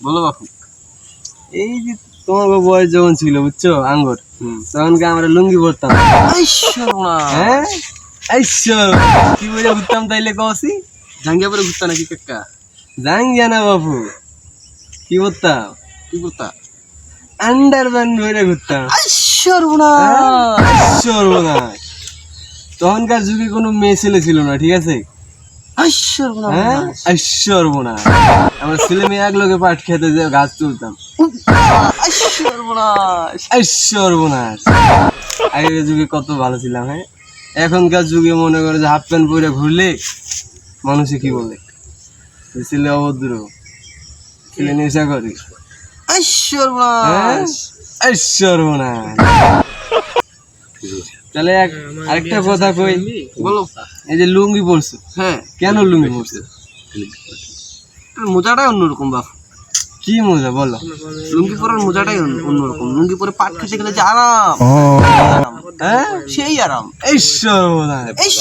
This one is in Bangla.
বলো বাপু। এই যে তোমার বয়স যখন ছিল বুঝছো আঙ্গুর, তখন আমরা লুঙ্গি পরতাম। হ্যাঁ কি বলে ঘুরতাম তাইলে কসি? জাঙ্গিয়া পরে ঘুরতা নাকি কাকা? জাঙ্গিয়া না বাপু, কি করতাম? কি করতা? আন্ডারপ্যান্ট ধরে ঘুরতাম। সর্বনাশ, তখনকার যুগে কোনো মেয়ে ছেলে ছিল না, ঠিক আছে? সর্বনাশ, আমরা ছেলে মেয়ে এক লোকে পাট খেতে যে গাছ তুলতাম। সর্বনাশ, আগের যুগে কত ভালো ছিলাম। হ্যাঁ, এখনকার যুগে মনে করে যে হাফ প্যান্ট পরে ঘুরলে মানুষে কি বলে, ছেলে অভদ্র, ছেলে নেশা করে। সর্বনাশ, তাহলে আরেকটা কথা কই, বলো। এই যে লুঙ্গি পরছো, হ্যাঁ, কেন লুঙ্গি পরছো? মোজাটাই অন্যরকম বাপু। কি মজা বলো? লুঙ্গি পরার মোজাটাই অন্যরকম। লুঙ্গি পরে পাট খেতে গেলে যে আরাম, হ্যাঁ, সেই আরাম। সর্বনাশ।